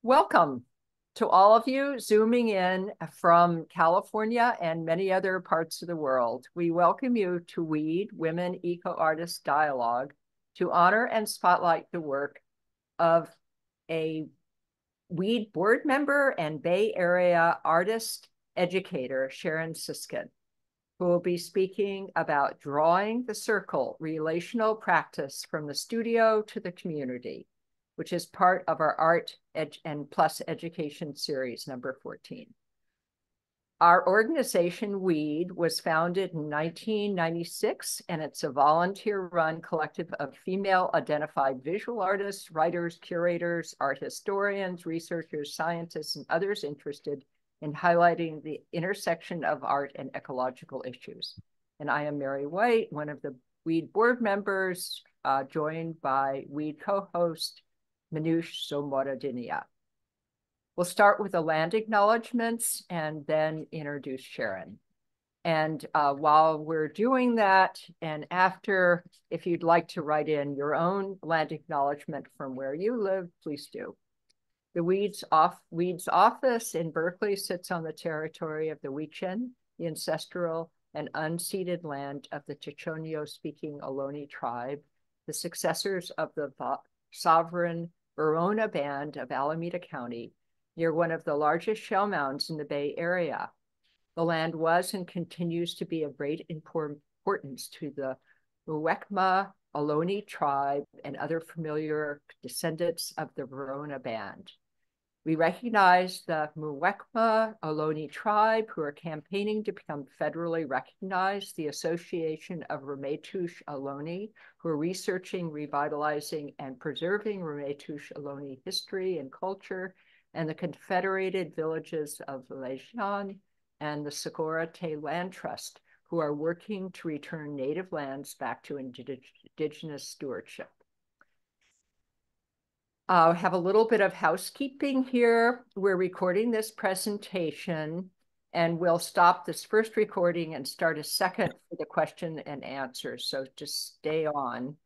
Welcome to all of you zooming in from California and many other parts of the world. We welcome you to WEED, Women Eco-Artist Dialogue, to honor and spotlight the work of a WEED board member and Bay Area artist educator, Sharon Siskin, who will be speaking about drawing the circle, relational practice from the studio to the community, which is part of our Art and Plus Education series, number 14. Our organization, WEED, was founded in 1996, and it's a volunteer-run collective of female-identified visual artists, writers, curators, art historians, researchers, scientists, and others interested in highlighting the intersection of art and ecological issues. And I am Mary White, one of the WEED board members, joined by WEED co-host Manoush Somoradiniya. We'll start with the land acknowledgements and then introduce Sharon. And while we're doing that, and after, if you'd like to write in your own land acknowledgement from where you live, please do. The WEED's office in Berkeley sits on the territory of the Wichen, the ancestral and unceded land of the Chichonyo-speaking Ohlone tribe, the successors of the sovereign Verona Band of Alameda County, near one of the largest shell mounds in the Bay Area. The land was and continues to be of great importance to the Muwekma Ohlone tribe and other familiar descendants of the Verona Band. We recognize the Muwekma Ohlone tribe who are campaigning to become federally recognized, the Association of Ramaytush Ohlone, who are researching, revitalizing, and preserving Ramaytush Ohlone history and culture, and the Confederated Villages of Relational and the Socorro Land Trust, who are working to return native lands back to indigenous stewardship. Have a little bit of housekeeping here. We're recording this presentation, and we'll stop this first recording and start a second for the question and answers. So just stay on.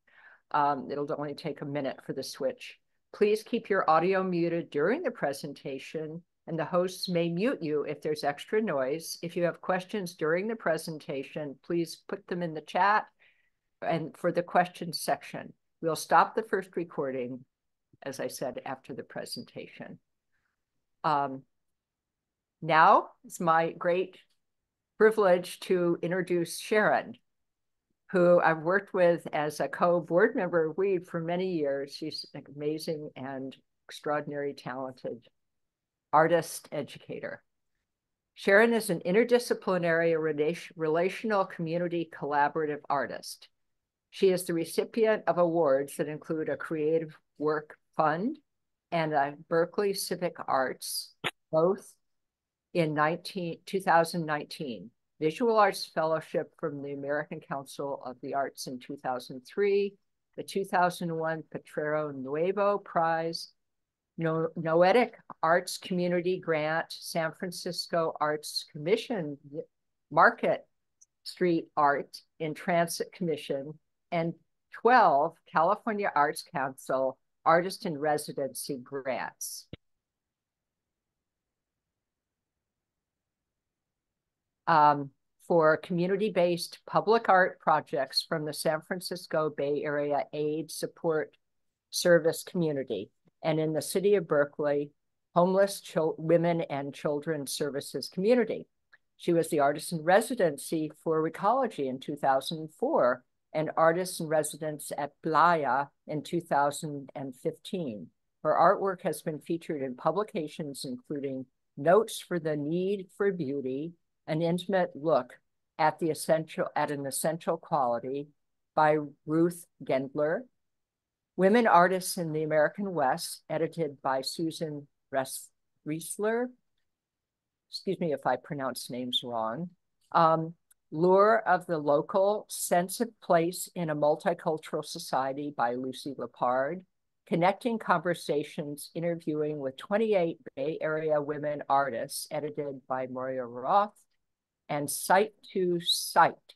It'll only take a minute for the switch. Please keep your audio muted during the presentation, and the hosts may mute you if there's extra noise. If you have questions during the presentation, please put them in the chat and for the questions section. We'll stop the first recording, as I said, after the presentation. Now it's my great privilege to introduce Sharon, who I've worked with as a co-board member of WEED for many years. She's an amazing and extraordinary talented artist educator. Sharon is an interdisciplinary relational community collaborative artist. She is the recipient of awards that include a Creative Work Fund and a Berkeley Civic Arts, both in 2019. Visual Arts Fellowship from the American Council of the Arts in 2003, the 2001 Potrero Nuevo Prize, Noetic Arts Community Grant, San Francisco Arts Commission Market Street Art in Transit Commission, and 12 California Arts Council Artist in Residency grants. For community-based public art projects from the San Francisco Bay Area Aid Support Service community, and in the city of Berkeley, homeless women and children's services community. She was the artist in residency for Ecology in 2004 and artist in residence at Playa in 2015. Her artwork has been featured in publications including Notes for the Need for Beauty, an intimate look at an essential quality by Ruth Gendler, Women Artists in the American West, edited by Susan Riesler. Excuse me if I pronounce names wrong. Lure of the Local, Sense of Place in a Multicultural Society by Lucy Lepard, Connecting Conversations, Interviewing with 28 Bay Area Women Artists, edited by Moria Roth, and Site to Site,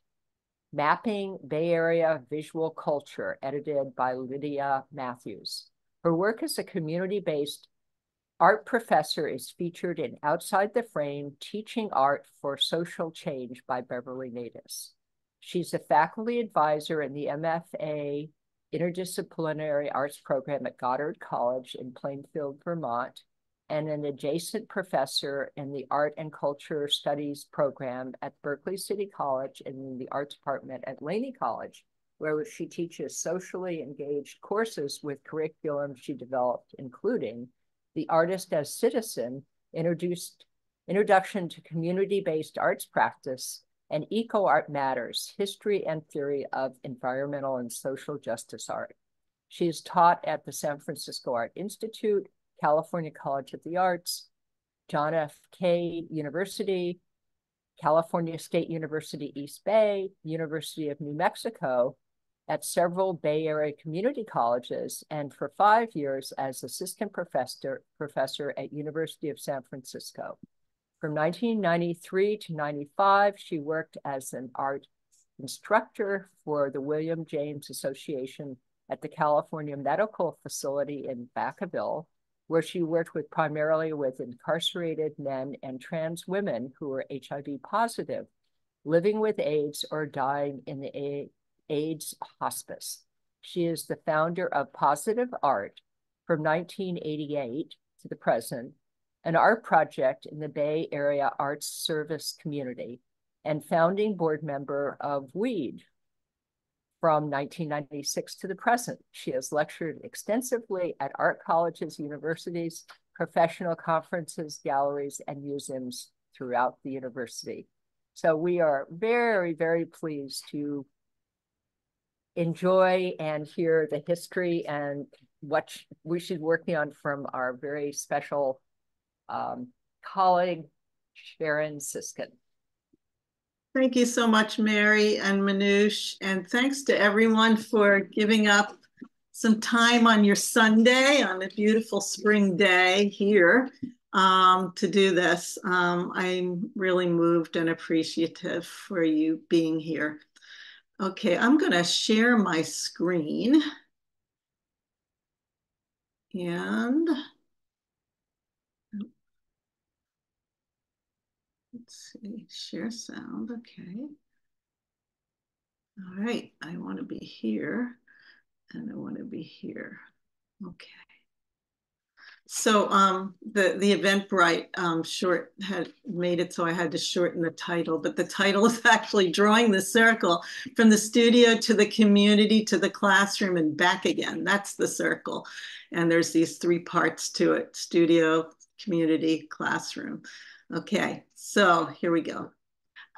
Mapping Bay Area Visual Culture, edited by Lydia Matthews. Her work is a community-based Art professor is featured in Outside the Frame, Teaching Art for Social Change by Beverly Natus. She's a faculty advisor in the MFA Interdisciplinary Arts Program at Goddard College in Plainfield, Vermont, and an adjacent professor in the Art and Culture Studies program at Berkeley City College and in the Arts Department at Laney College, where she teaches socially engaged courses with curriculum she developed, including The Artist as Citizen, Introduction to Community-Based Arts Practice, and ecoart Matters, History and Theory of Environmental and Social Justice Art. She is taught at the San Francisco Art Institute, California College of the Arts, John F. Kay University, California State University East Bay, University of New Mexico, at several Bay Area community colleges, and for 5 years as assistant professor at University of San Francisco. From 1993 to 95, she worked as an art instructor for the William James Association at the California Medical Facility in Vacaville, where she worked primarily with incarcerated men and trans women who were HIV positive, living with AIDS or dying in the AIDS hospice. She is the founder of Positive Art from 1988 to the present, an art project in the Bay Area arts service community, and founding board member of WEED from 1996 to the present. She has lectured extensively at art colleges, universities, professional conferences, galleries, and museums throughout the university. So we are very, very pleased to enjoy and hear the history and what she's working on from our very special colleague, Sharon Siskin. Thank you so much, Mary and Manoush, and thanks to everyone for giving up some time on your Sunday, on a beautiful spring day here, to do this. I'm really moved and appreciative for you being here. Okay, I'm going to share my screen. And let's see, share sound, okay. All right, I want to be here and I want to be here. Okay. So the Eventbrite short had made it so I had to shorten the title, but the title is actually Drawing the Circle from the Studio to the Community to the Classroom and Back Again. That's the circle. And there's these 3 parts to it: studio, community, classroom. Okay, so here we go.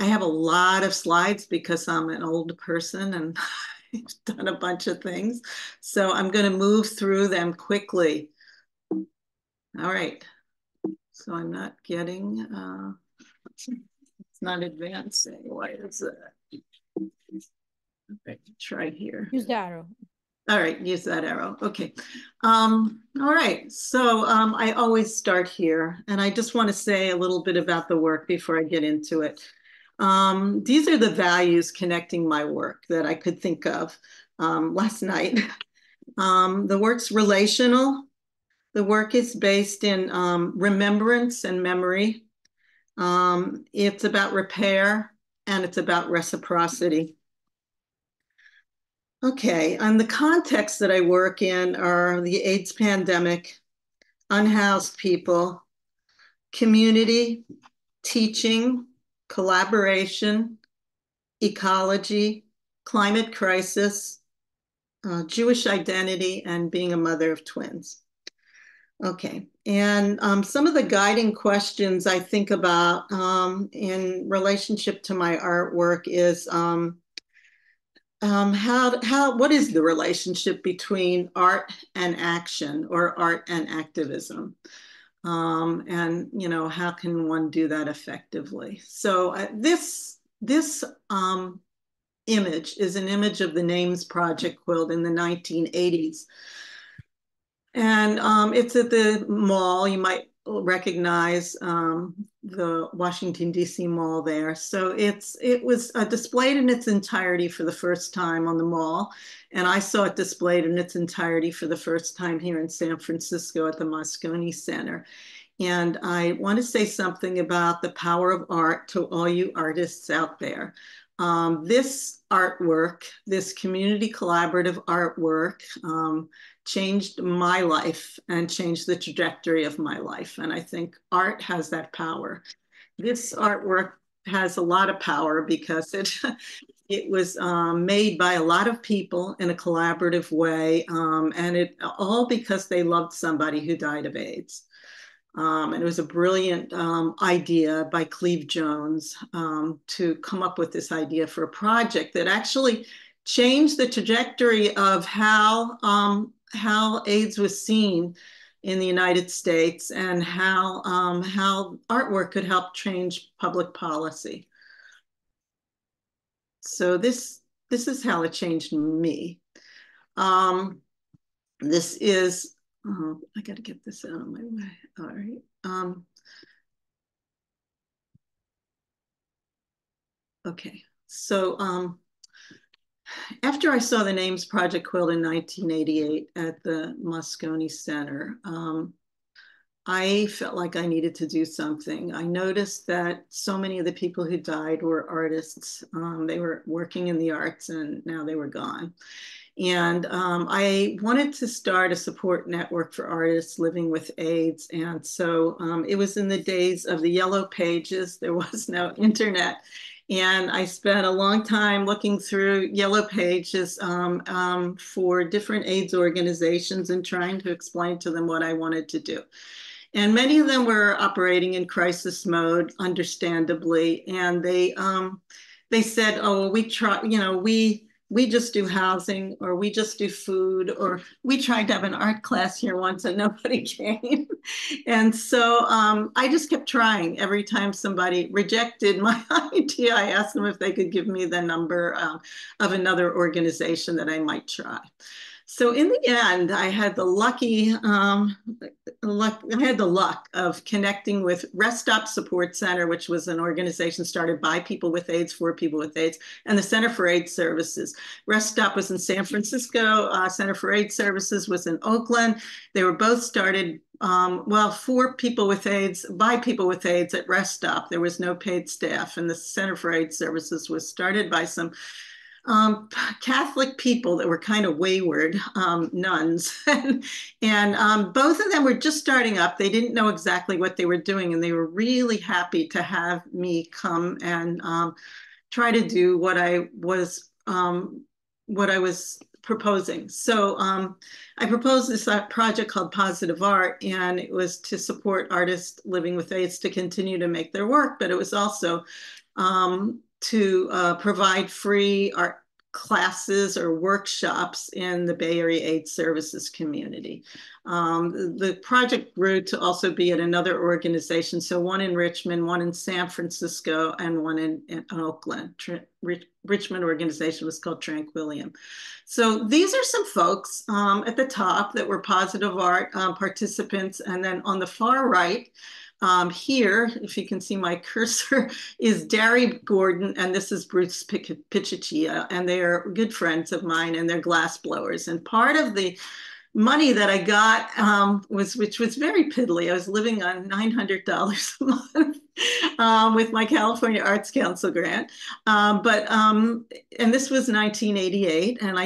I have a lot of slides because I'm an old person and I've done a bunch of things. So I'm going to move through them quickly. All right, so I'm not getting, it's not advancing. Why is that? Okay, try here. Use the arrow. All right, use that arrow. Okay. All right, so I always start here, and I just want to say a little bit about the work before I get into it. These are the values connecting my work that I could think of last night. The work's relational. The work is based in remembrance and memory. It's about repair, and it's about reciprocity. Okay, and the context that I work in are the AIDS pandemic, unhoused people, community, teaching, collaboration, ecology, climate crisis, Jewish identity, and being a mother of twins. Okay, and some of the guiding questions I think about in relationship to my artwork is what is the relationship between art and action, or art and activism? And how can one do that effectively? So this image is an image of the Names Project quilt in the 1980s. And it's at the mall. You might recognize the Washington, D.C. Mall there. So it was displayed in its entirety for the first time on the mall. And I saw it displayed in its entirety for the first time here in San Francisco at the Moscone Center. And I want to say something about the power of art to all you artists out there. This artwork, this community collaborative artwork, changed my life and changed the trajectory of my life. And I think art has that power. This artwork has a lot of power because it was made by a lot of people in a collaborative way, and it all because they loved somebody who died of AIDS. And it was a brilliant idea by Cleve Jones to come up with this idea for a project that actually changed the trajectory of how AIDS was seen in the United States and how artwork could help change public policy. So this is how it changed me. This is, I got to get this out of my way. All right. Okay. So after I saw the Names Project Quilt in 1988 at the Moscone Center, I felt like I needed to do something. I noticed that so many of the people who died were artists. They were working in the arts and now they were gone. And I wanted to start a support network for artists living with AIDS. And so it was in the days of the yellow pages. There was no internet. And I spent a long time looking through yellow pages for different AIDS organizations and trying to explain to them what I wanted to do. And many of them were operating in crisis mode, understandably. And they said, "Oh, we try, we just do housing, or we just do food, or we tried to have an art class here once and nobody came." And so I just kept trying. Every time somebody rejected my idea, I asked them if they could give me the number of another organization that I might try. So in the end, I had the luck of connecting with Rest Stop Support Center, which was an organization started by people with AIDS for people with AIDS, and the Center for AIDS Services. Rest Stop was in San Francisco. Center for AIDS Services was in Oakland. They were both started for people with AIDS, by people with AIDS at Rest Stop. There was no paid staff, and the Center for AIDS Services was started by some Catholic people that were kind of wayward nuns. And both of them were just starting up. They didn't know exactly what they were doing, and they were really happy to have me come and try to do what I was proposing. So I proposed this project called Positive Art, and it was to support artists living with AIDS to continue to make their work, but it was also to provide free art classes or workshops in the Bay Area AIDS Services community. The project grew to also be at another organization, so one in Richmond, one in San Francisco, and one in Oakland. Richmond organization was called Tranquillium. So these are some folks at the top that were Positive Art participants, and then on the far right, here, if you can see my cursor, is Dari Gordon, and this is Bruce Pichiccia, and they are good friends of mine, and they're glass blowers. And part of the money that I got which was very piddly. I was living on $900 a month with my California Arts Council grant. And this was 1988, and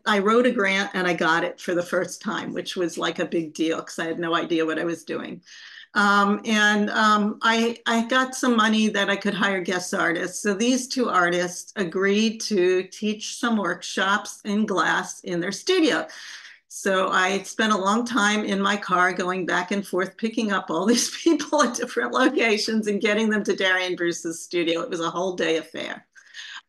I wrote a grant and I got it for the first time, which was like a big deal because I had no idea what I was doing. I got some money that I could hire guest artists. So these two artists agreed to teach some workshops in glass in their studio. So I spent a long time in my car going back and forth, picking up all these people at different locations and getting them to Dari and Bruce's studio. It was a whole day affair.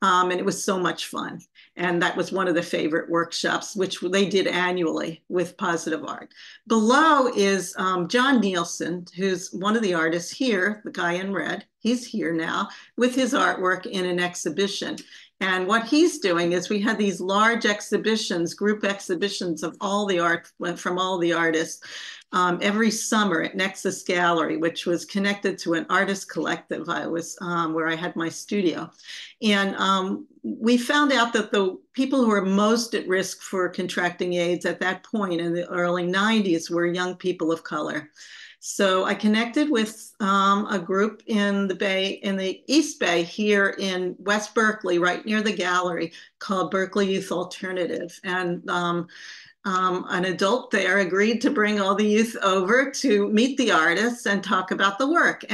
And it was so much fun. And that was one of the favorite workshops, which they did annually with Positive Art. Below is John Nielsen, who's one of the artists here, the guy in red. He's here now with his artwork in an exhibition. And what he's doing is we had these large exhibitions, group exhibitions of all the art from all the artists every summer at Nexus Gallery, which was connected to an artist collective I was where I had my studio. And we found out that the people who were most at risk for contracting AIDS at that point in the early 90s were young people of color. So I connected with a group in the Bay, in the East Bay here in West Berkeley, right near the gallery, called Berkeley Youth Alternative. And an adult there agreed to bring all the youth over to meet the artists and talk about the work.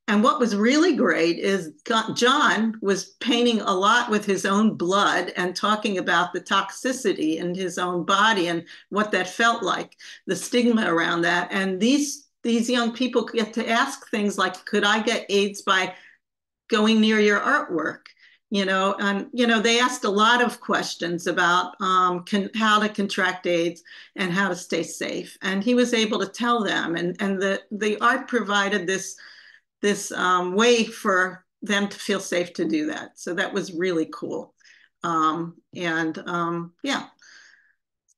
And what was really great is John was painting a lot with his own blood and talking about the toxicity in his own body and what that felt like, the stigma around that. And these young people get to ask things like, could I get AIDS by going near your artwork? And they asked a lot of questions about how to contract AIDS and how to stay safe. And he was able to tell them, and the art provided this way for them to feel safe to do that. So that was really cool. Yeah.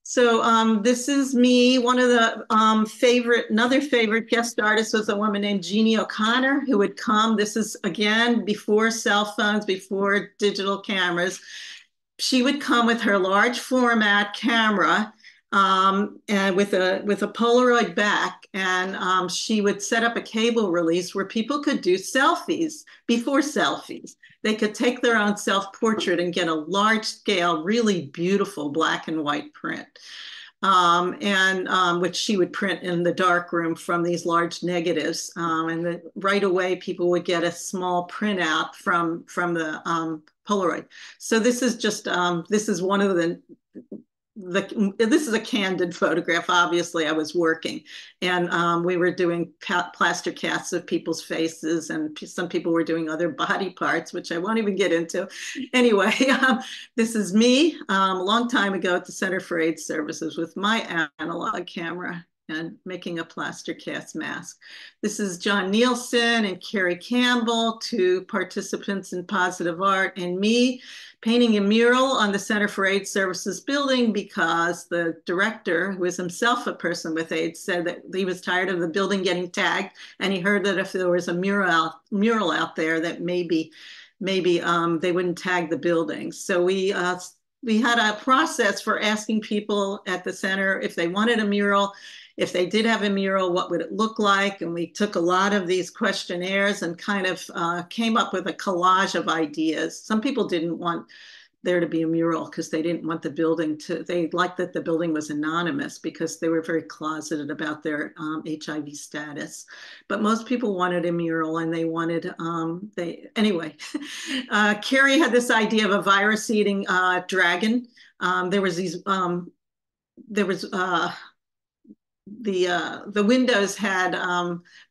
So this is me. One of the another favorite guest artists was a woman named Jeannie O'Connor, who would come. This is, again, before cell phones, before digital cameras. She would come with her large format camera and with a Polaroid back, and she would set up a cable release where people could do selfies before selfies. They could take their own self-portrait and get a large-scale, really beautiful black and white print, which she would print in the darkroom from these large negatives. And right away, people would get a small printout from the Polaroid. So this is just this is one of this is a candid photograph. Obviously, I was working, and we were doing plaster casts of people's faces, and some people were doing other body parts, which I won't even get into. Anyway, this is me a long time ago at the Center for AIDS Services with my analog camera and making a plaster cast mask. This is John Nielsen and Carrie Campbell, two participants in positive art, and me painting a mural on the Center for AIDS Services building because the director, who is himself a person with AIDS, said that he was tired of the building getting tagged, and he heard that if there was a mural out there, that maybe they wouldn't tag the building. So we had a process for asking people at the center if they wanted a mural. If they did have a mural, what would it look like? And we took a lot of these questionnaires and kind of came up with a collage of ideas. Some people didn't want there to be a mural because they didn't want the building to, they liked that the building was anonymous because they were very closeted about their HIV status. But most people wanted a mural, and they wanted, anyway, Carrie had this idea of a virus-eating dragon. The windows had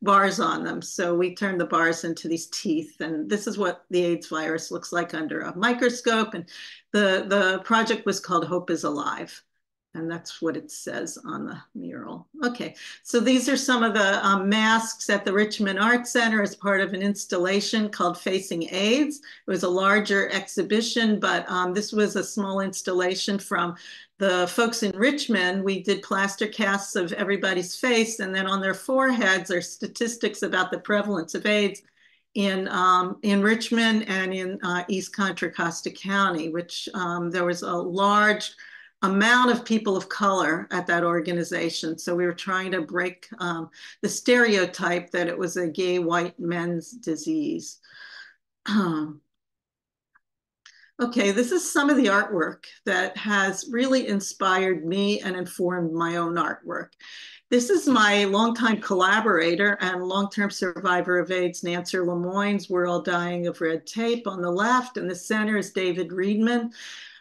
bars on them. So we turned the bars into these teeth. And this is what the AIDS virus looks like under a microscope. And the project was called Hope is Alive. And that's what it says on the mural. Okay, so these are some of the masks at the Richmond Art Center as part of an installation called Facing AIDS. It was a larger exhibition, but this was a small installation from the folks in Richmond. We did plaster casts of everybody's face, and then on their foreheads are statistics about the prevalence of AIDS in Richmond and in East Contra Costa County, which there was a large amount of people of color at that organization. So we were trying to break the stereotype that it was a gay white men's disease. Okay, this is some of the artwork that has really inspired me and informed my own artwork. This is my longtime collaborator and long-term survivor of AIDS, Nancer LeMoins. We're all dying of red tape on the left. In the center is David Reedman.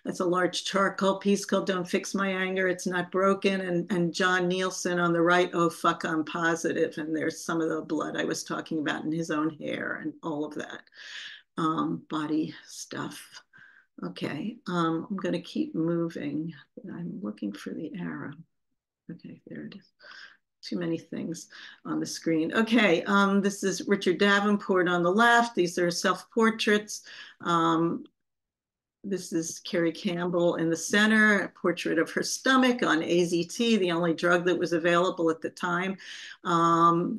It's a large charcoal piece called Don't Fix My Anger, It's Not Broken. And John Nielsen on the right, Oh, Fuck, I'm Positive. And there's some of the blood I was talking about in his own hair and all of that body stuff. Okay, I'm going to keep moving. I'm looking for the arrow. Okay, there it is. Too many things on the screen. Okay, this is Richard Davenport on the left. These are self-portraits. This is Carrie Campbell in the center, a portrait of her stomach on AZT, the only drug that was available at the time.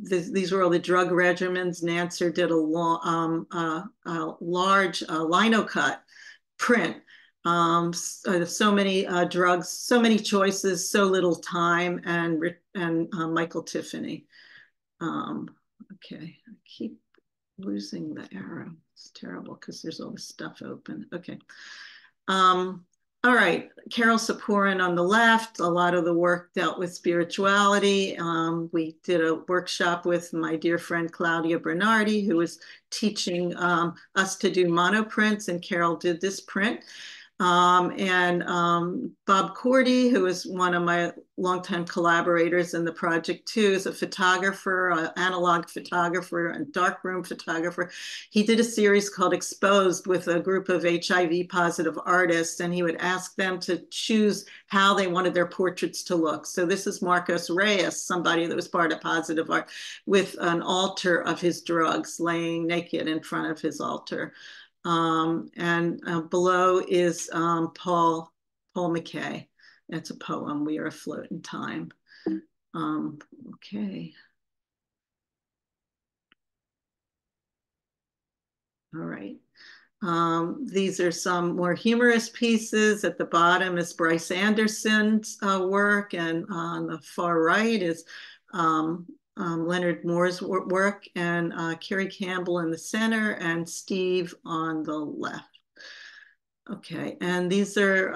These were all the drug regimens. Nancer did a large lino cut print. So many drugs, so many choices, so little time, and Michael Tiffany. Okay, I keep losing the arrow. It's terrible because there's all this stuff open. Okay. All right, Carol Saporin on the left. A lot of the work dealt with spirituality. We did a workshop with my dear friend Claudia Bernardi, who was teaching us to do monoprints, and Carol did this print. Bob Cordy, who is one of my longtime collaborators in the project too, is a photographer, an analog photographer, and darkroom photographer. He did a series called Exposed with a group of HIV positive artists, and he would ask them to choose how they wanted their portraits to look. So this is Marcos Reyes, somebody that was part of positive art, with an altar of his drugs laying naked in front of his altar. Below is Paul McKay. That's a poem, We Are Afloat in Time. Okay. All right. These are some more humorous pieces. At the bottom is Bryce Anderson's work, and on the far right is Leonard Moore's work, and Carrie Campbell in the center, and Steve on the left. Okay, and these are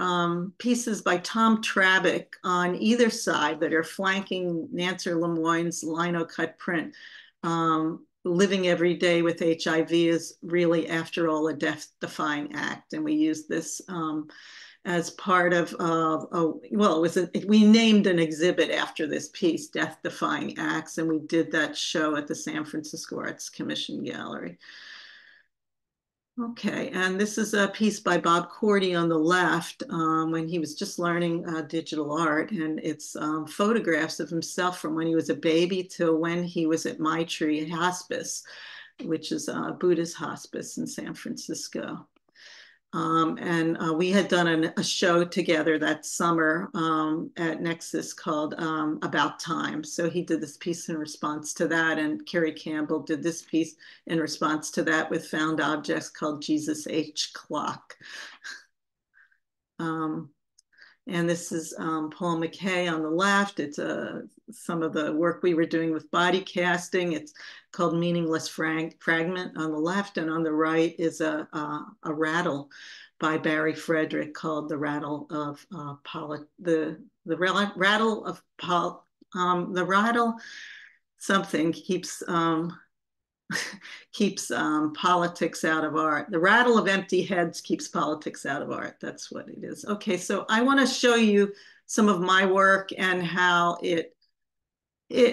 pieces by Tom Trabick on either side that are flanking Nancer LeMoins' lino cut print. Living every day with HIV is really, after all, a death-defying act, and we use this as part of, we named an exhibit after this piece, Death Defying Acts, and we did that show at the San Francisco Arts Commission Gallery. Okay, and this is a piece by Bob Cordy on the left when he was just learning digital art, and it's photographs of himself from when he was a baby to when he was at Maitri Hospice, which is a Buddhist hospice in San Francisco. We had done a show together that summer at Nexus called About Time. So he did this piece in response to that, and Carrie Campbell did this piece in response to that with found objects called Jesus H. Clock. And this is Paul McKay on the left. It's some of the work we were doing with body casting. It's called Meaningless Fragment on the left, and on the right is a rattle by Barry Frederick called The Rattle of the rattle something keeps politics out of art. The rattle of empty heads keeps politics out of art. That's what it is. Okay, so I want to show you some of my work and how it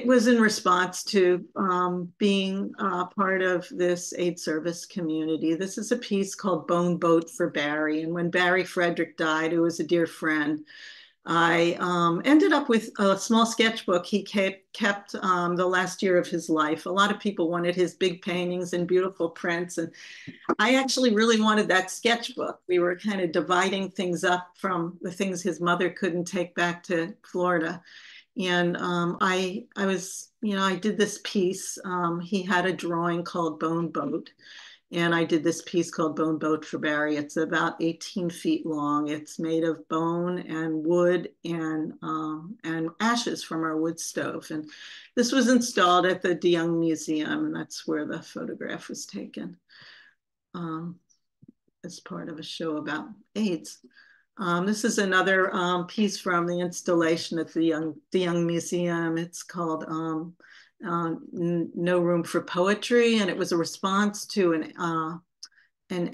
was in response to being part of this aid service community. This is a piece called Bone Boat for Barry. And when Barry Frederick died, who was a dear friend, I ended up with a small sketchbook he kept the last year of his life. A lot of people wanted his big paintings and beautiful prints, and I actually really wanted that sketchbook. We were kind of dividing things up from the things his mother couldn't take back to Florida. And I did this piece. He had a drawing called Bone Boat, and I did this piece called Bone Boat for Barry. It's about 18 feet long. It's made of bone and wood and ashes from our wood stove. And this was installed at the DeYoung Museum, and that's where the photograph was taken as part of a show about AIDS. This is another piece from the installation at the DeYoung Museum. It's called No Room for Poetry, and it was a response to an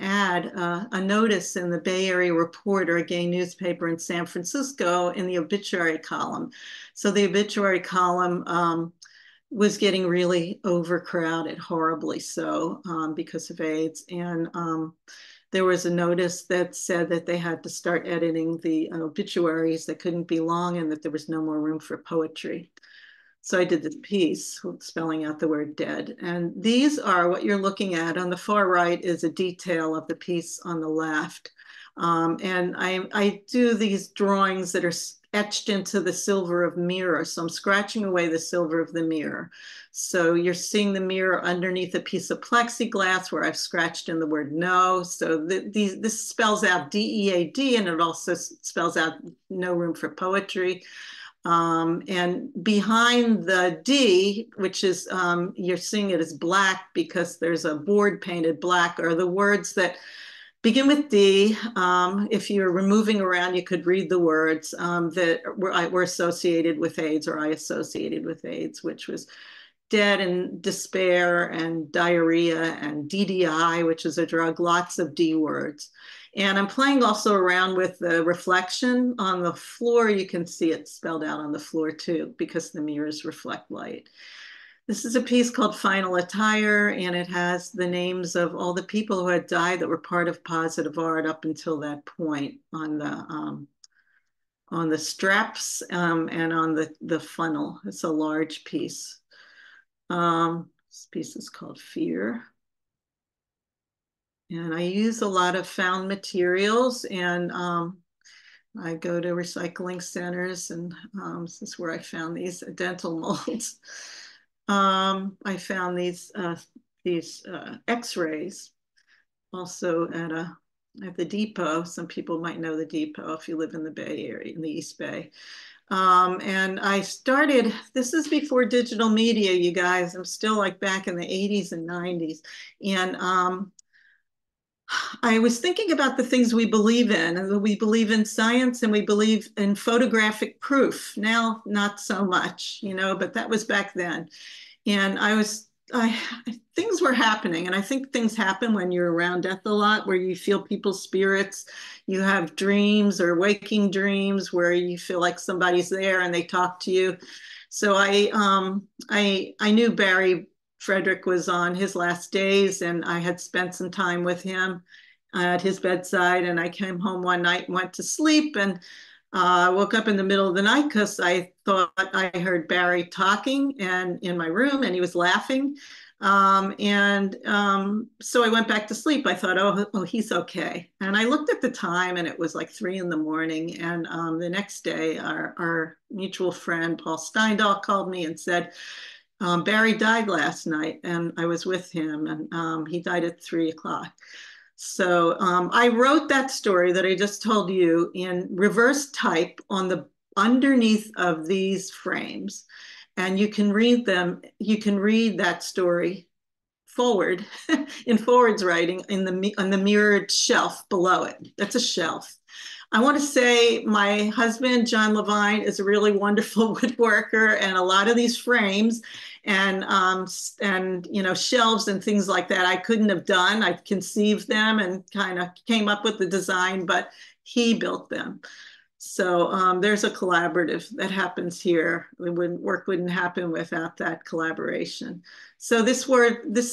ad, a notice in the Bay Area Reporter, a gay newspaper in San Francisco, in the obituary column. So the obituary column was getting really overcrowded, horribly so, because of AIDS. And there was a notice that said that they had to start editing the obituaries, that couldn't be long, and that there was no more room for poetry. So I did this piece spelling out the word dead. And these are what you're looking at. On the far right is a detail of the piece on the left. And I do these drawings that are etched into the silver of mirror. So I'm scratching away the silver of the mirror. So you're seeing the mirror underneath a piece of plexiglass where I've scratched in the word no. So this spells out DEAD, and it also spells out no room for poetry. And behind the D, which is, you're seeing it as black because there's a board painted black, are the words that begin with D. If you're removing around, you could read the words that were associated with AIDS, or I associated with AIDS, which was dead and despair and diarrhea and DDI, which is a drug, lots of D words. And I'm playing also around with the reflection on the floor. You can see it spelled out on the floor too, because the mirrors reflect light. This is a piece called Final Attire, and it has the names of all the people who had died that were part of positive art up until that point on the straps and on the funnel. It's a large piece. This piece is called Fear. And I use a lot of found materials, and I go to recycling centers, and this is where I found these dental molds. I found these X-rays also at the depot. Some people might know the depot if you live in the Bay Area, in the East Bay. And I started, this is before digital media, you guys. I'm still like back in the 80s and 90s. And I was thinking about the things we believe in. And we believe in science, and we believe in photographic proof. Now, not so much, but that was back then. And things were happening. And I think things happen when you're around death a lot, where you feel people's spirits. You have dreams or waking dreams where you feel like somebody's there and they talk to you. So I knew Barry Frederick was on his last days, and I had spent some time with him at his bedside. And I came home one night and went to sleep, and I woke up in the middle of the night because I thought I heard Barry talking and in my room, and he was laughing. So I went back to sleep. I thought, oh, he's okay. And I looked at the time, and it was like 3 in the morning. And the next day, our mutual friend, Paul Steindahl, called me and said, Barry died last night, and I was with him, and he died at 3 o'clock. So I wrote that story that I just told you in reverse type on the underneath of these frames, and you can read them. You can read that story forward in forwards writing on the mirrored shelf below it. That's a shelf. I want to say my husband, John Levine, is a really wonderful woodworker, and a lot of these frames and shelves and things like that I couldn't have done. I conceived them and kind of came up with the design, but he built them. So there's a collaborative that happens here. Work wouldn't happen without that collaboration. So this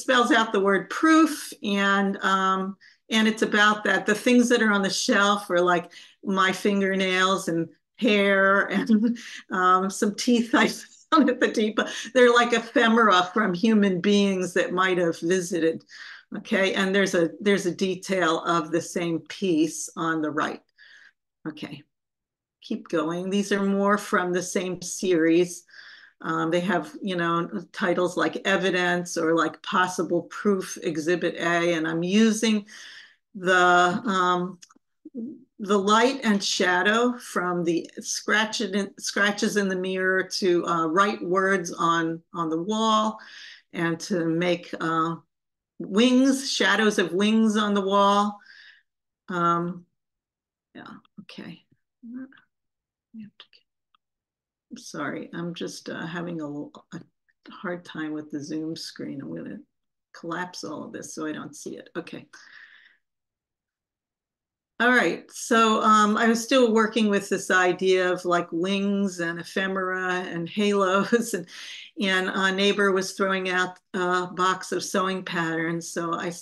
spells out the word proof, and it's about that. The things that are on the shelf are like my fingernails and hair and some teeth I found at the depot. They're like ephemera from human beings that might have visited. Okay, and there's a detail of the same piece on the right. Okay, keep going. These are more from the same series. They have, titles like Evidence or like Possible Proof Exhibit A, and I'm using the light and shadow from the scratches in the mirror to write words on the wall, and to make shadows of wings on the wall. Yeah, okay. I'm sorry, I'm just having a hard time with the Zoom screen. I'm going to collapse all of this so I don't see it. Okay. All right, so I was still working with this idea of like wings and ephemera and halos, and a neighbor was throwing out a box of sewing patterns. So I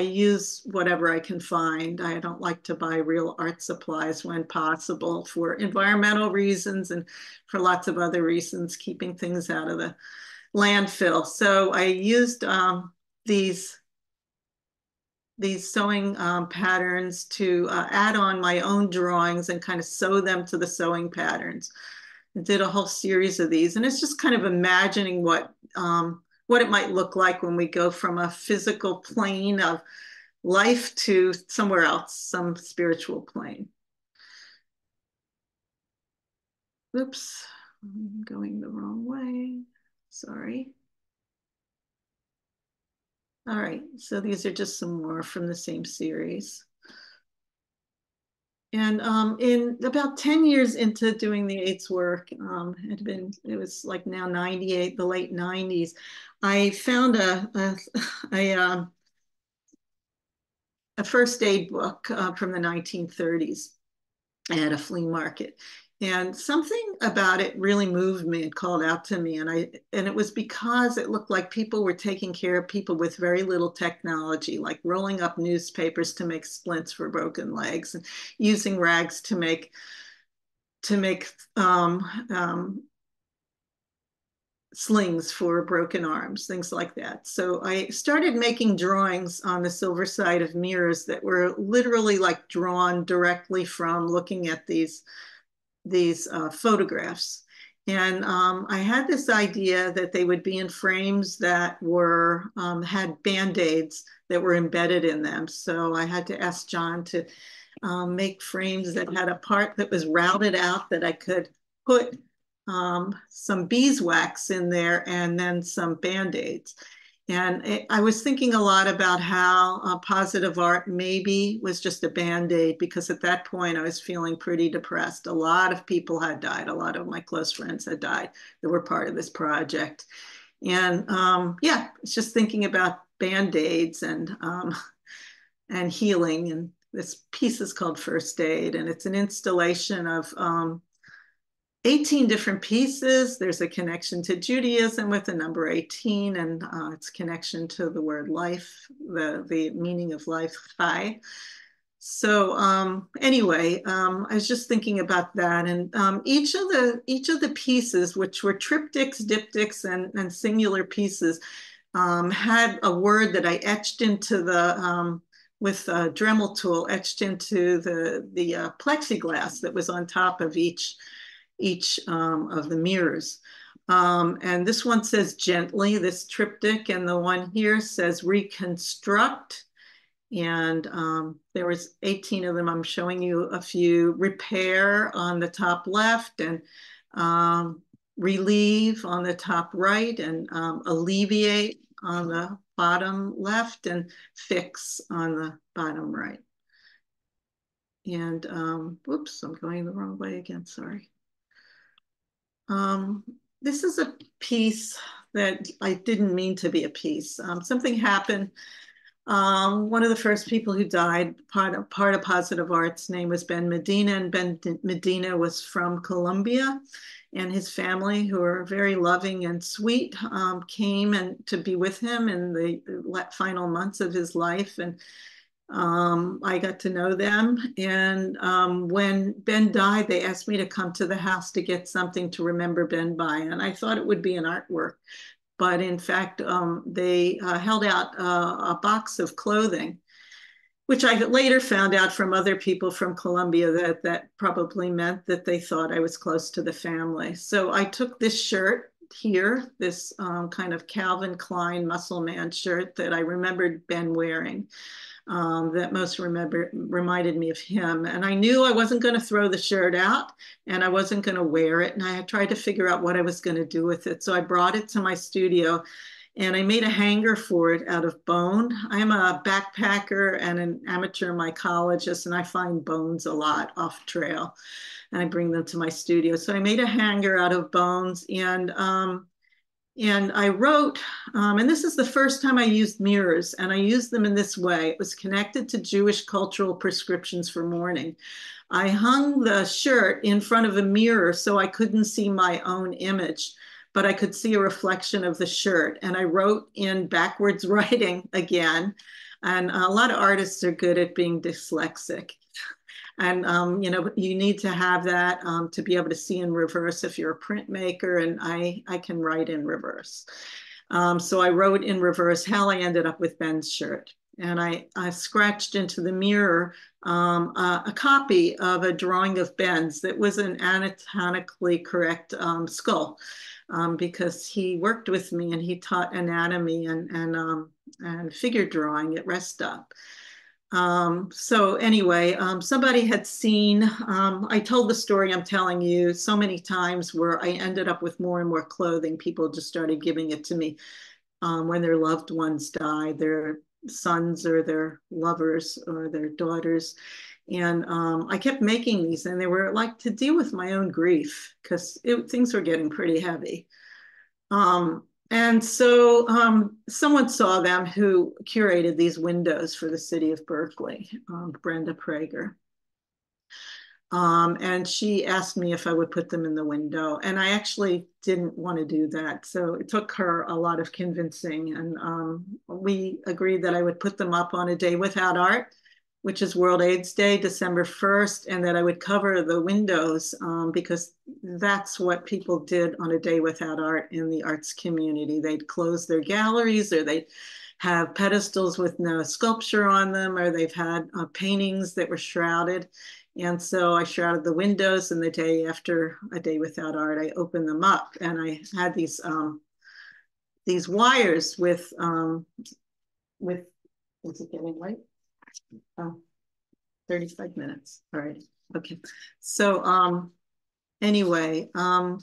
use whatever I can find. I don't like to buy real art supplies when possible, for environmental reasons and for lots of other reasons, keeping things out of the landfill. So I used these these sewing patterns to add on my own drawings and kind of sew them to the sewing patterns. I did a whole series of these, and it's just kind of imagining what it might look like when we go from a physical plane of life to somewhere else, some spiritual plane. Oops, I'm going the wrong way. Sorry. All right, so these are just some more from the same series. And in about 10 years into doing the AIDS work, it was like now 98, the late 90s, I found a first aid book from the 1930s at a flea market. And something about it really moved me and called out to me. And it was because it looked like people were taking care of people with very little technology, like rolling up newspapers to make splints for broken legs and using rags to make slings for broken arms, things like that. So I started making drawings on the silver side of mirrors that were literally like drawn directly from looking at these photographs. And I had this idea that they would be in frames that were had Band-Aids that were embedded in them. So I had to ask John to make frames that had a part that was routed out that I could put some beeswax in there and then some Band-Aids. And I was thinking a lot about how positive art maybe was just a Band-Aid, because at that point I was feeling pretty depressed. A lot of people had died. A lot of my close friends had died that were part of this project. And yeah, it's just thinking about Band-Aids and healing. And this piece is called First Aid, and it's an installation of 18 different pieces. There's a connection to Judaism with the number 18 and its connection to the word life, the meaning of life, chai. So anyway, I was just thinking about that, and each of the pieces, which were triptychs, diptychs, and singular pieces, had a word that I etched into the with a Dremel tool, etched into the plexiglass that was on top of each of the mirrors. And this one says gently, this triptych, and the one here says reconstruct. And there was 18 of them. I'm showing you a few. Repair on the top left, and relieve on the top right, and alleviate on the bottom left, and fix on the bottom right. And whoops, I'm going the wrong way again, sorry. This is a piece that I didn't mean to be a piece. Something happened. One of the first people who died, part of Positive Art's name was Ben Medina, and Ben Medina was from Colombia, and his family, who are very loving and sweet, came and to be with him in the final months of his life. And I got to know them. And when Ben died, they asked me to come to the house to get something to remember Ben by. And I thought it would be an artwork. But in fact, they held out a box of clothing, which I later found out from other people from Colombia that probably meant that they thought I was close to the family. So I took this shirt here, this kind of Calvin Klein muscle man shirt that I remembered Ben wearing. That most reminded me of him. And I knew I wasn't going to throw the shirt out, and I wasn't going to wear it. And I had tried to figure out what I was going to do with it. So I brought it to my studio, and I made a hanger for it out of bone. I'm a backpacker and an amateur mycologist, and I find bones a lot off trail, and I bring them to my studio. So I made a hanger out of bones, and I wrote, and this is the first time I used mirrors, and I used them in this way. It was connected to Jewish cultural prescriptions for mourning. I hung the shirt in front of a mirror so I couldn't see my own image, but I could see a reflection of the shirt. And I wrote in backwards writing again. And a lot of artists are good at being dyslexic. And, you know, you need to have that to be able to see in reverse if you're a printmaker, and I can write in reverse. So I wrote in reverse how I ended up with Ben's shirt. And I scratched into the mirror a copy of a drawing of Ben's that was an anatomically correct skull, because he worked with me and he taught anatomy and figure drawing at Rest Stop. So anyway, somebody had seen, I told the story I'm telling you so many times where I ended up with more and more clothing. People just started giving it to me when their loved ones died, their sons or their lovers or their daughters. And I kept making these, and they were like to deal with my own grief because things were getting pretty heavy. And so someone saw them who curated these windows for the city of Berkeley, Brenda Prager. And she asked me if I would put them in the window. And I actually didn't want to do that. So it took her a lot of convincing. And we agreed that I would put them up on a day without art, which is World AIDS Day, December 1st, and that I would cover the windows because that's what people did on a day without art in the arts community. They'd close their galleries, or they'd have pedestals with no sculpture on them, or they've had paintings that were shrouded. And so I shrouded the windows, and the day after a day without art, I opened them up, and I had these wires with, is it getting late? Oh, 35 minutes. All right. Okay. So anyway, I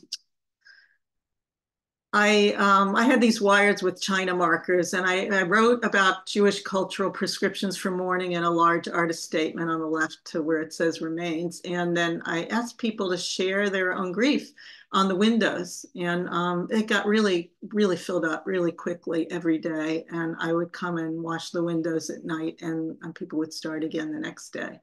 had these wires with China markers, and I wrote about Jewish cultural prescriptions for mourning in a large artist statement on the left to where it says remains. And then I asked people to share their own grief on the windows. And it got really, really filled up really quickly every day. And I would come and wash the windows at night, and people would start again the next day.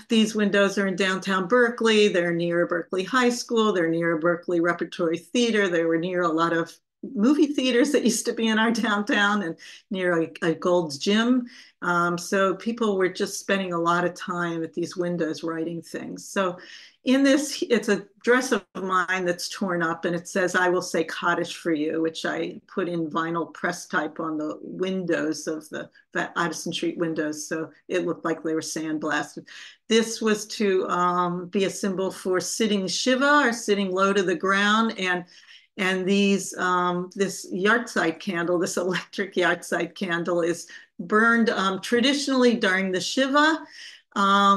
These windows are in downtown Berkeley. They're near Berkeley High School. They're near Berkeley Repertory Theater. They were near a lot of movie theaters that used to be in our downtown, and near a Gold's Gym. So people were just spending a lot of time at these windows writing things. So in this, it's a dress of mine that's torn up, and it says, "I will say cottage for you," which I put in vinyl press type on the windows of the Addison Street windows. So it looked like they were sandblasted. This was to be a symbol for sitting Shiva, or sitting low to the ground. And these this yahrzeit candle, this electric yahrzeit candle, is burned traditionally during the Shiva,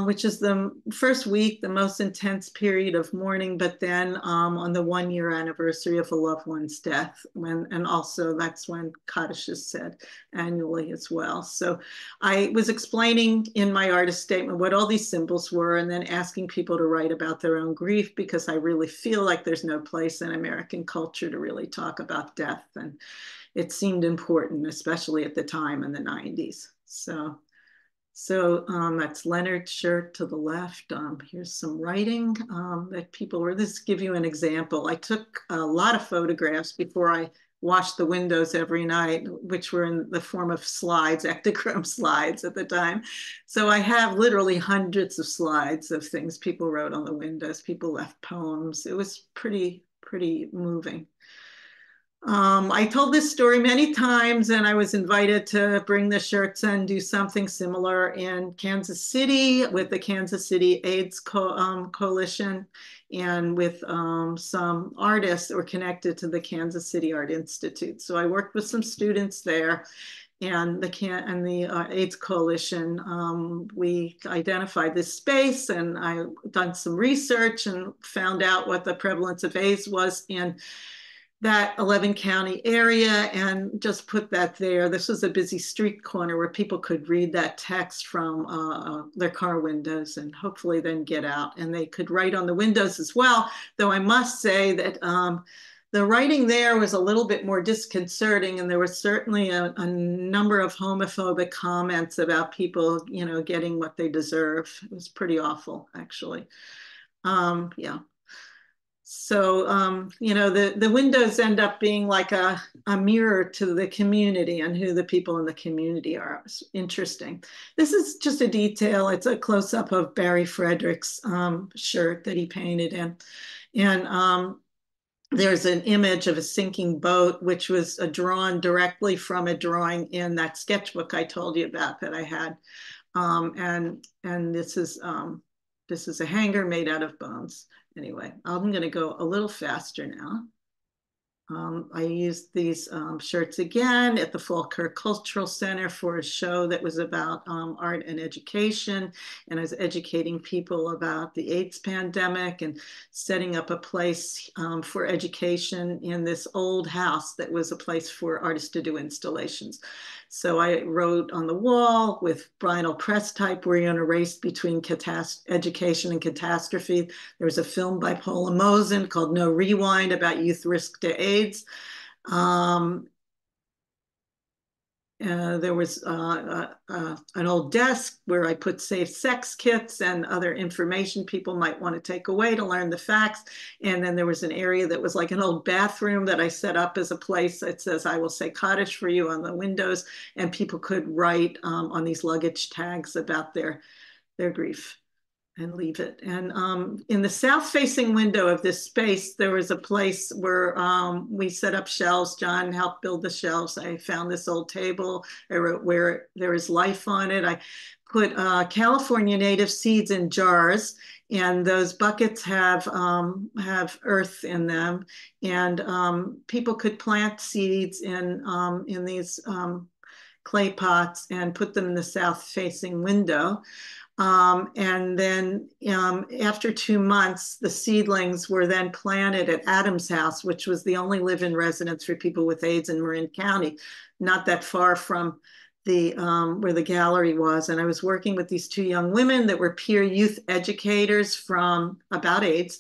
which is the first week, the most intense period of mourning, but then on the 1-year anniversary of a loved one's death, and also that's when Kaddish is said annually as well. So I was explaining in my artist statement what all these symbols were, and then asking people to write about their own grief, because I really feel like there's no place in American culture to really talk about death. And it seemed important, especially at the time in the 90s. So that's Leonard's shirt to the left. Here's some writing that people were, this give you an example. I took a lot of photographs before I washed the windows every night, which were in the form of slides, ectochrome slides at the time. So I have literally hundreds of slides of things people wrote on the windows. People left poems. It was pretty moving. I told this story many times, and I was invited to bring the shirts and do something similar in Kansas City with the Kansas City AIDS Coalition, and with some artists that were connected to the Kansas City Art Institute. So I worked with some students there, and the AIDS Coalition. We identified this space, and I done some research and found out what the prevalence of AIDS was in that 11 county area, and just put that there. This was a busy street corner where people could read that text from their car windows, and hopefully then get out. And they could write on the windows as well, though I must say that the writing there was a little bit more disconcerting, and there was certainly a number of homophobic comments about people, getting what they deserve. It was pretty awful, actually. Yeah. So, the windows end up being like a mirror to the community and who the people in the community are. It's interesting. This is just a detail. It's a close-up of Barry Frederick's shirt that he painted in. And there's an image of a sinking boat, which was drawn directly from a drawing in that sketchbook I told you about that I had. And this is a hanger made out of bones. Anyway, I'm going to go a little faster now. I used these shirts again at the Falkirk Cultural Center for a show that was about art and education. And I was educating people about the AIDS pandemic and setting up a place for education in this old house that was a place for artists to do installations. So I wrote on the wall with vinyl press type, we're in a race between education and catastrophe. There was a film by Paula Mosen called No Rewind about youth risk to AIDS. There was an old desk where I put safe sex kits and other information people might want to take away to learn the facts. And then there was an area that was like an old bathroom that I set up as a place. It says, I will say cottage for you on the windows. And people could write on these luggage tags about their grief and leave it. And in the south-facing window of this space, there was a place where we set up shelves. John helped build the shelves. I found this old table. I wrote where there is life on it. I put California native seeds in jars, and those buckets have earth in them. And people could plant seeds in these clay pots and put them in the south-facing window. And then after 2 months, the seedlings were then planted at Adams House, which was the only live-in residence for people with AIDS in Marin County, not that far from the where the gallery was. And I was working with these 2 young women that were peer youth educators from about AIDS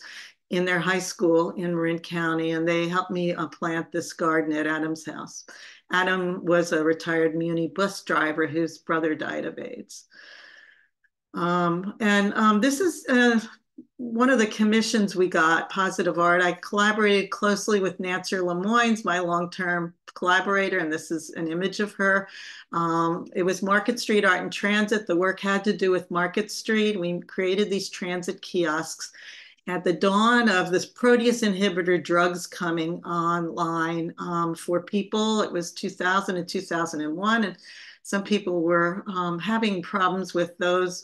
in their high school in Marin County, and they helped me plant this garden at Adams House. Adam was a retired Muni bus driver whose brother died of AIDS. This is one of the commissions we got, Positive Art. I collaborated closely with Nancer LeMoins, my long-term collaborator, and this is an image of her. It was Market Street Art and Transit. The work had to do with Market Street. We created these transit kiosks at the dawn of this protease inhibitor drugs coming online for people. It was 2000 and 2001, and some people were having problems with those,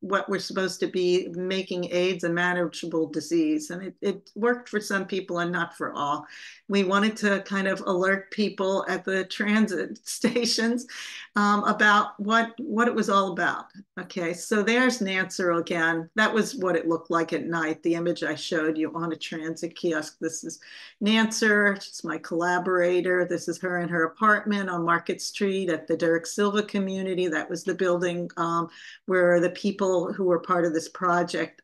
what were supposed to be making AIDS a manageable disease. And it worked for some people and not for all. We wanted to kind of alert people at the transit stations about what it was all about. Okay, so there's Nancer again. That was what it looked like at night, the image I showed you on a transit kiosk. This is Nancer, she's my collaborator. This is her in her apartment on Market Street at the Derek Silva community. That was the building where the people who were part of this project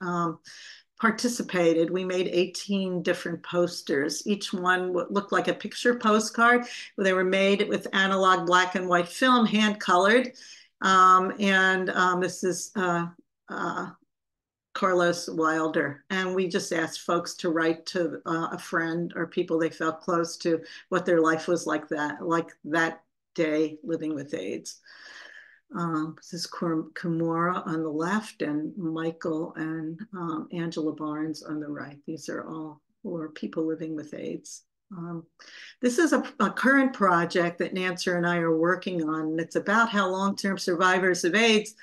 participated. We made 18 different posters. Each one looked like a picture postcard. They were made with analog black and white film, hand colored. This is Carlos Wilder. And we just asked folks to write to a friend or people they felt close to what their life was like that day living with AIDS. This is Kimura on the left and Michael and Angela Barnes on the right. These are all for people living with AIDS. This is a current project that Nancer and I are working on, and it's about how long-term survivors of AIDS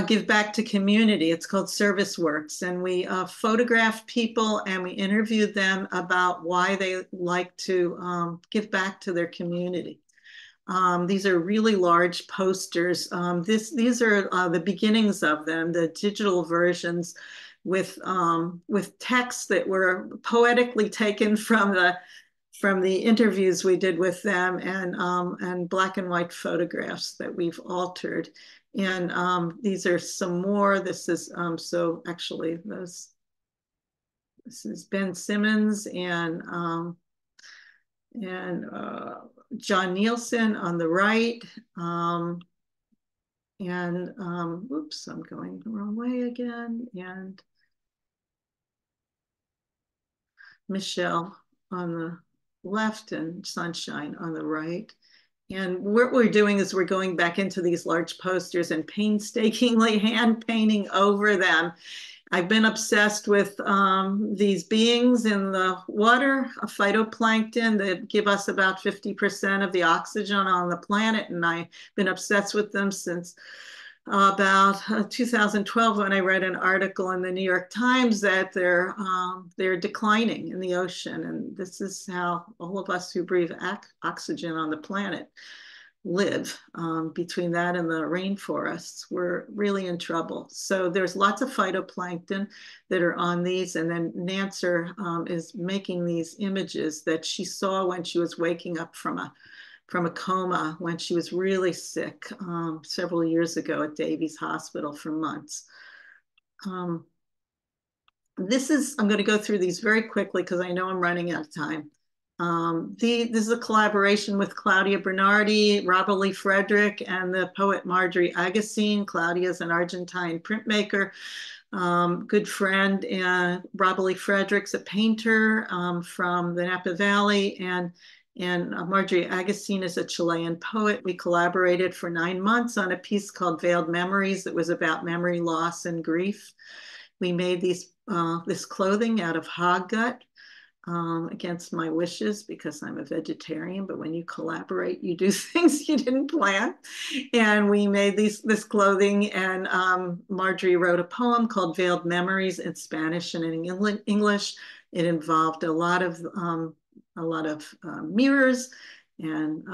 give back to community. It's called Service Works, and we photographed people and we interviewed them about why they like to give back to their community. These are really large posters. These are the beginnings of them, the digital versions with texts that were poetically taken from the interviews we did with them, and black and white photographs that we've altered. And these are some more. This is so actually this is Ben Simmons and John Nielsen on the right. Oops, I'm going the wrong way again. And Michelle on the left and Sunshine on the right. And what we're doing is we're going back into these large posters and painstakingly hand painting over them I've been obsessed with these beings in the water, a phytoplankton that give us about 50% of the oxygen on the planet. And I've been obsessed with them since about 2012 when I read an article in the New York Times that they're declining in the ocean. And this is how all of us who breathe oxygen on the planet live. Between that and the rainforests, we're really in trouble. So there's lots of phytoplankton that are on these. And then Nancer is making these images that she saw when she was waking up from a coma when she was really sick several years ago at Davies Hospital for months. I'm going to go through these very quickly because I know I'm running out of time. This is a collaboration with Claudia Bernardi, Robert Lee Frederick, and the poet Marjorie Agassi. Claudia is an Argentine printmaker, good friend, and Robert Lee Frederick's a painter from the Napa Valley, and Marjorie Agassi is a Chilean poet. We collaborated for 9 months on a piece called Veiled Memories that was about memory loss and grief. We made this clothing out of hog gut. Against my wishes because I'm a vegetarian, but when you collaborate, you do things you didn't plan. And we made this clothing, and Marjorie wrote a poem called Veiled Memories in Spanish and in English. It involved a lot of mirrors and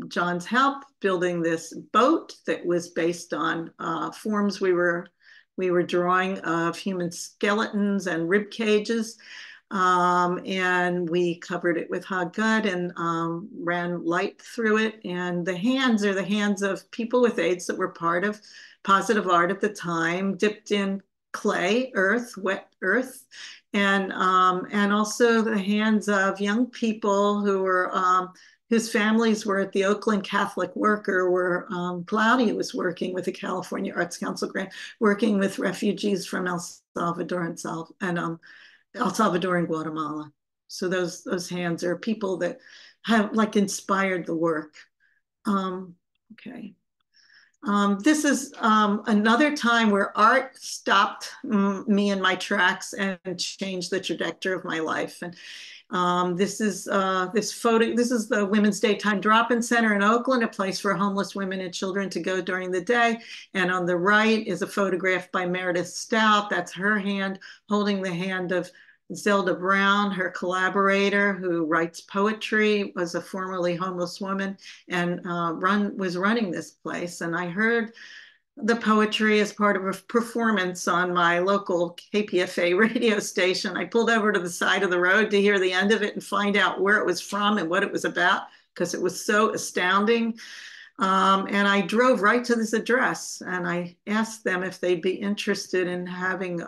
John's help building this boat that was based on forms we were drawing of human skeletons and rib cages. And we covered it with hog gut and ran light through it. And the hands are the hands of people with AIDS that were part of positive art at the time, dipped in clay, earth, wet earth. And also the hands of young people who were whose families were at the Oakland Catholic Worker, where Claudia was working with the California Arts Council grant, working with refugees from El Salvador and El Salvador and Guatemala. So those hands are people that have like inspired the work. Okay. This is another time where art stopped me in my tracks and changed the trajectory of my life. And this is the Women's Daytime Drop-In Center in Oakland, a place for homeless women and children to go during the day. And on the right is a photograph by Meredith Stout. That's her hand holding the hand of Zelda Brown, her collaborator, who writes poetry, was a formerly homeless woman, and was running this place. And I heard the poetry as part of a performance on my local KPFA radio station. I pulled over to the side of the road to hear the end of it and find out where it was from and what it was about, because it was so astounding. And I drove right to this address and I asked them if they'd be interested in having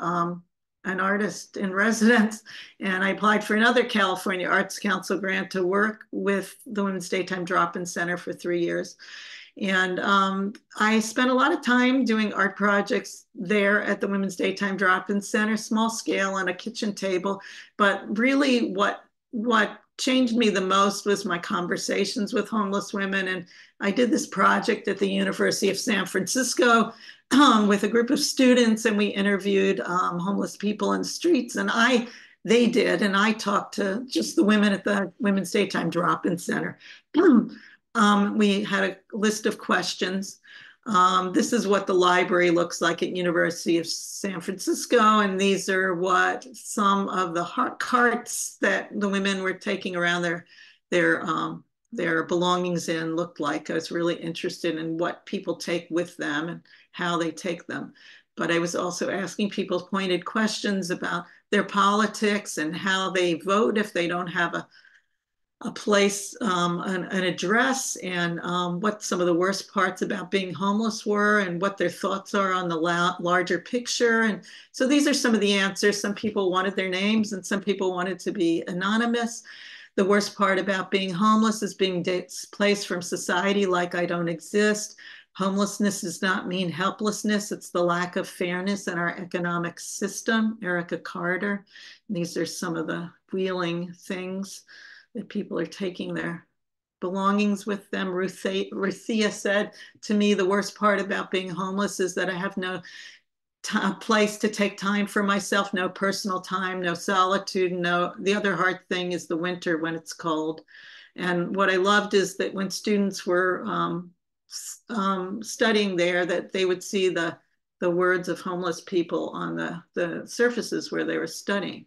an artist in residence. And I applied for another California Arts Council grant to work with the Women's Daytime Drop-In Center for 3 years. And I spent a lot of time doing art projects there at the Women's Daytime Drop-In Center, small scale on a kitchen table. But really what changed me the most was my conversations with homeless women. And I did this project at the University of San Francisco with a group of students, and we interviewed homeless people in the streets. And they did, and I talked to just the women at the Women's Daytime Drop-In Center. We had a list of questions. This is what the library looks like at University of San Francisco, and these are what some of the carts that the women were taking around their belongings in looked like. I was really interested in what people take with them and how they take them. But I was also asking people pointed questions about their politics and how they vote if they don't have a place, an address, and what some of the worst parts about being homeless were and what their thoughts are on the larger picture. And so these are some of the answers. Some people wanted their names and some people wanted to be anonymous. The worst part about being homeless is being displaced from society like I don't exist. Homelessness does not mean helplessness. It's the lack of fairness in our economic system. Erica Carter. These are some of the wheeling things that people are taking their belongings with them. Ruthia said to me, the worst part about being homeless is that I have no a place to take time for myself, no personal time, no solitude. No, the other hard thing is the winter when it's cold. And what I loved is that when students were studying there, that they would see the words of homeless people on the surfaces where they were studying.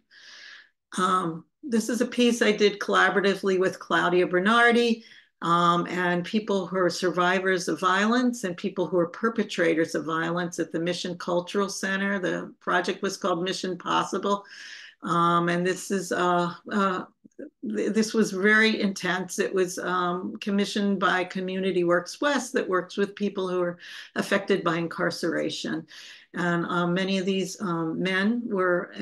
This is a piece I did collaboratively with Claudia Bernardi, and people who are survivors of violence and people who are perpetrators of violence at the Mission Cultural Center. The project was called Mission Possible. And this was very intense. It was commissioned by Community Works West, that works with people who are affected by incarceration. And many of these men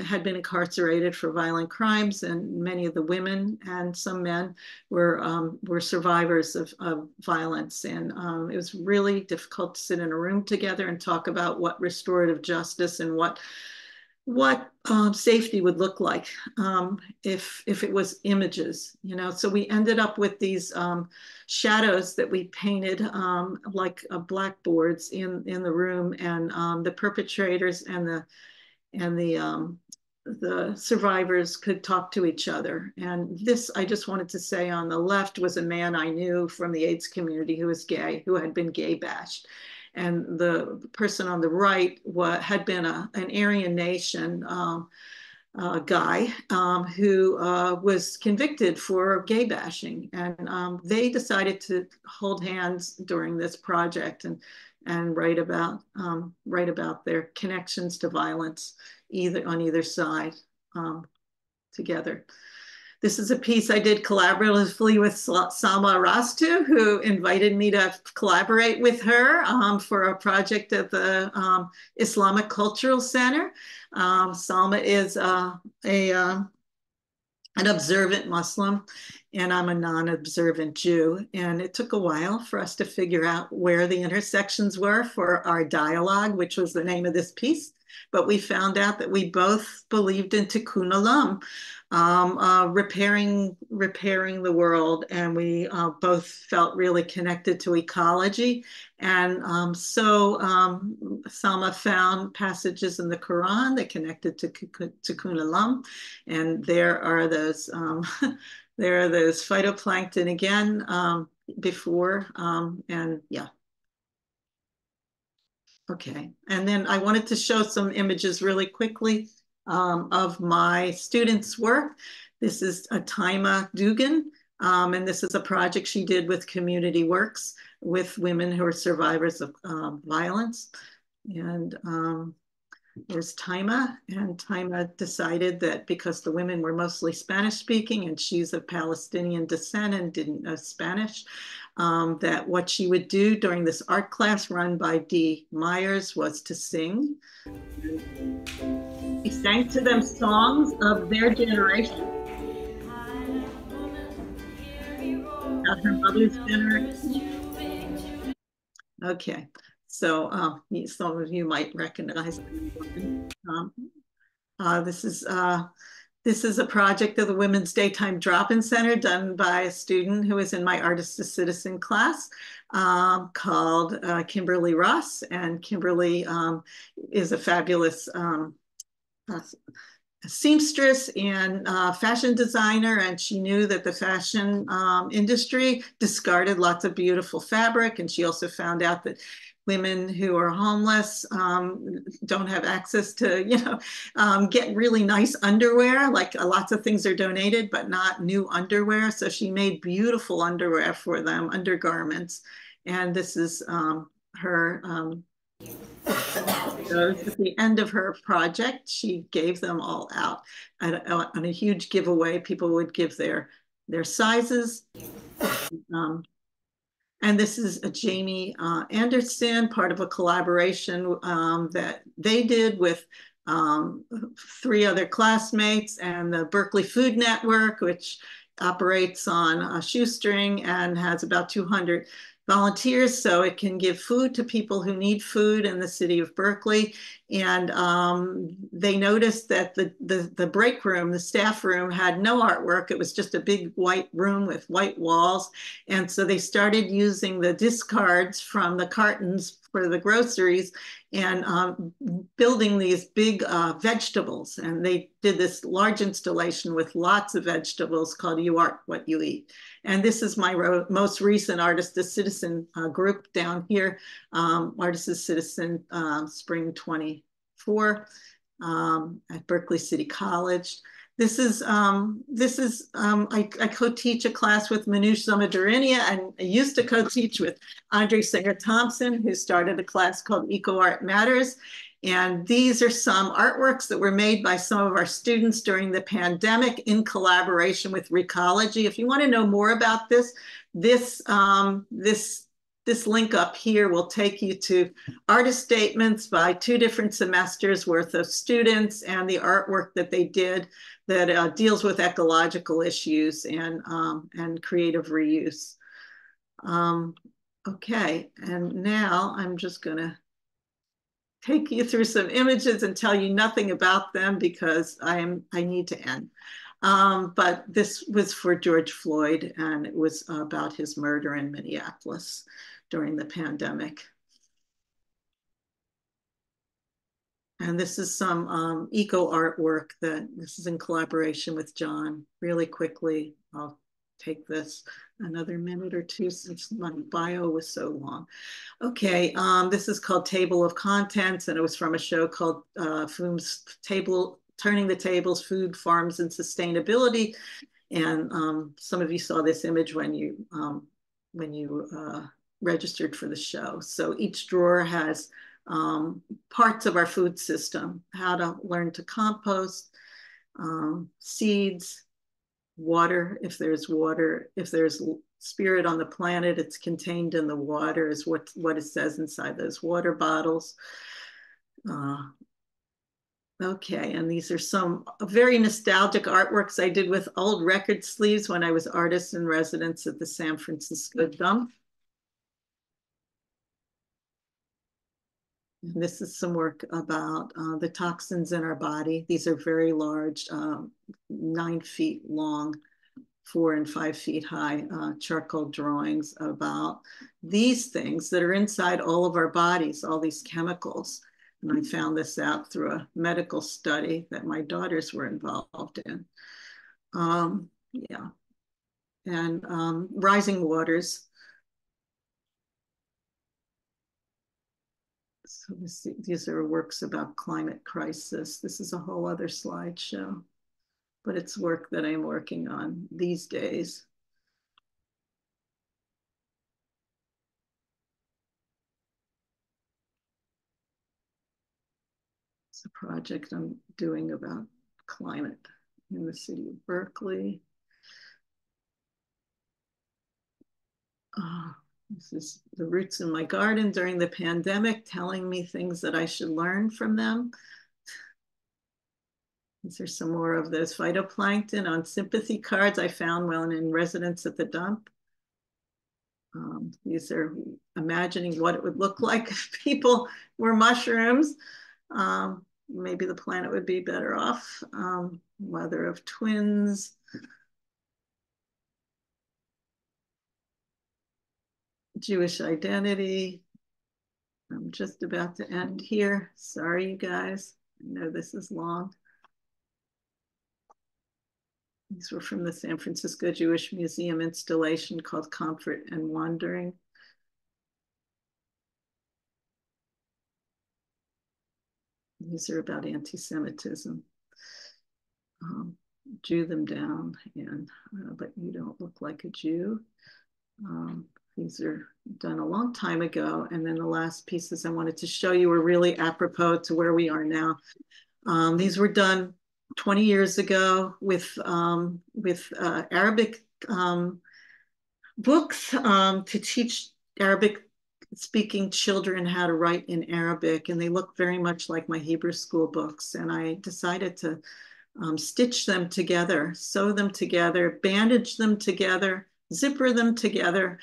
had been incarcerated for violent crimes, and many of the women and some men were survivors of violence. And it was really difficult to sit in a room together and talk about what restorative justice and what safety would look like if it was images, you know. So we ended up with these shadows that we painted like blackboards in the room, and the perpetrators and the survivors could talk to each other. And this, I just wanted to say, on the left was a man I knew from the AIDS community who was gay, who had been gay bashed. And the person on the right had been an Aryan Nation guy who was convicted for gay bashing. And they decided to hold hands during this project and write about their connections to violence on either side together. This is a piece I did collaboratively with Salma Rastu, who invited me to collaborate with her for a project at the Islamic Cultural Center. Salma is an observant Muslim, and I'm a non-observant Jew. And it took a while for us to figure out where the intersections were for our dialogue, which was the name of this piece. But we found out that we both believed in tikkun olam, repairing the world, and we both felt really connected to ecology. And so Salma found passages in the Quran that connected to tikkun olam, and there are those there are those phytoplankton again before, and yeah. Okay, and then I wanted to show some images really quickly of my students' work. This is Taima Dugan, and this is a project she did with Community Works with women who are survivors of violence. And there's Taima, and Taima decided that because the women were mostly Spanish speaking and she's of Palestinian descent and didn't know Spanish, that what she would do during this art class run by Dee Myers was to sing. She sang to them songs of their generation, about her mother's generation. Okay, so some of you might recognize this is a project of the Women's Daytime Drop-In Center done by a student who is in my Artist to Citizen class called Kimberly Ross. And Kimberly is a fabulous seamstress and fashion designer, and she knew that the fashion industry discarded lots of beautiful fabric. And she also found out that women who are homeless don't have access to, get really nice underwear. Like lots of things are donated, but not new underwear. So she made beautiful underwear for them, undergarments. And this is her. At the end of her project, she gave them all out on a huge giveaway. People would give their sizes. And this is a Jamie Anderson, part of a collaboration that they did with 3 other classmates and the Berkeley Food Network, which operates on a shoestring and has about 200 volunteers, so it can give food to people who need food in the city of Berkeley. And they noticed that the break room, the staff room, had no artwork. It was just a big white room with white walls. And so they started using the discards from the cartons for the groceries and building these big vegetables. And they did this large installation with lots of vegetables called You Art What You Eat. And this is my most recent Art+Citizen group down here, Art+Citizen Spring 24 at Berkeley City College. I co-teach a class with Manoush Zamadarinia, and I used to co-teach with Andre Singer-Thompson, who started a class called ecoart Matters. And these are some artworks that were made by some of our students during the pandemic in collaboration with Recology. If you want to know more about this link up here will take you to artist statements by 2 different semesters worth of students and the artwork that they did that deals with ecological issues and creative reuse. Okay, and now I'm just gonna take you through some images and tell you nothing about them because I need to end. But this was for George Floyd, and it was about his murder in Minneapolis during the pandemic. And this is some eco artwork this is in collaboration with John. Really quickly, I'll take this another minute or two since my bio was so long. Okay, this is called Table of Contents, and it was from a show called Turning the Tables, Food, Farms, and Sustainability. And some of you saw this image when you registered for the show. So each drawer has parts of our food system: how to learn to compost, seeds, water, if there's spirit on the planet, it's contained in the water, is what it says inside those water bottles. Okay, and these are some very nostalgic artworks I did with old record sleeves when I was artist in residence at the San Francisco dump. And this is some work about the toxins in our body. These are very large, 9 feet long, 4 and 5 feet high charcoal drawings about these things that are inside all of our bodies, all these chemicals. And I found this out through a medical study that my daughters were involved in. Yeah, and rising waters. So these are works about climate crisis. This is a whole other slideshow, but it's work that I'm working on these days. It's a project I'm doing about climate in the city of Berkeley. This is the roots in my garden during the pandemic, telling me things that I should learn from them. These are some more of those phytoplankton on sympathy cards I found while in residence at the dump. These are imagining what it would look like if people were mushrooms. Maybe the planet would be better off. Mother of twins. Jewish identity. I'm just about to end here. Sorry, you guys. I know this is long. These were from the San Francisco Jewish Museum installation called Comfort and Wandering. These are about anti-Semitism. Jew them down, but you don't look like a Jew. These are done a long time ago. And then the last pieces I wanted to show you were really apropos to where we are now. These were done 20 years ago with Arabic books to teach Arabic speaking children how to write in Arabic. And they look very much like my Hebrew school books. And I decided to stitch them together, sew them together, bandage them together, zipper them together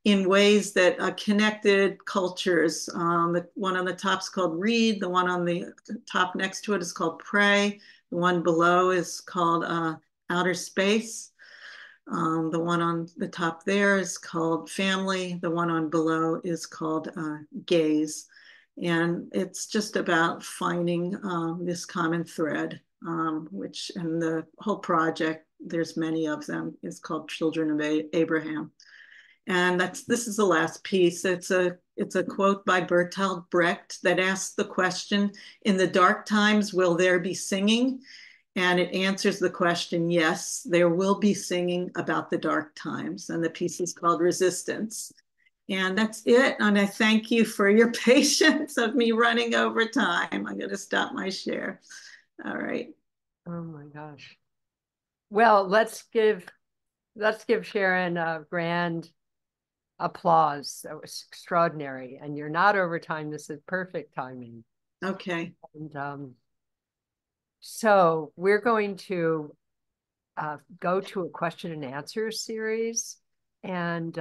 in ways that connected cultures. The one on the top is called Read. The one on the top next to it is called Pray. The one below is called Outer Space. The one on the top there is called Family. The one on below is called Gaze. And it's just about finding this common thread, which in the whole project, there's many of them, is called Children of Abraham. And this is the last piece. It's a quote by Bertolt Brecht that asks the question, in the dark times, will there be singing? And it answers the question, yes, there will be singing about the dark times. And the piece is called Resistance. And that's it. And I thank you for your patience of me running over time. I'm going to stop my share. All right. Oh my gosh. Well, let's give Sharon a grand applause. That was extraordinary. And you're not over time. This is perfect timing. Okay. And so we're going to go to a question and answer series. And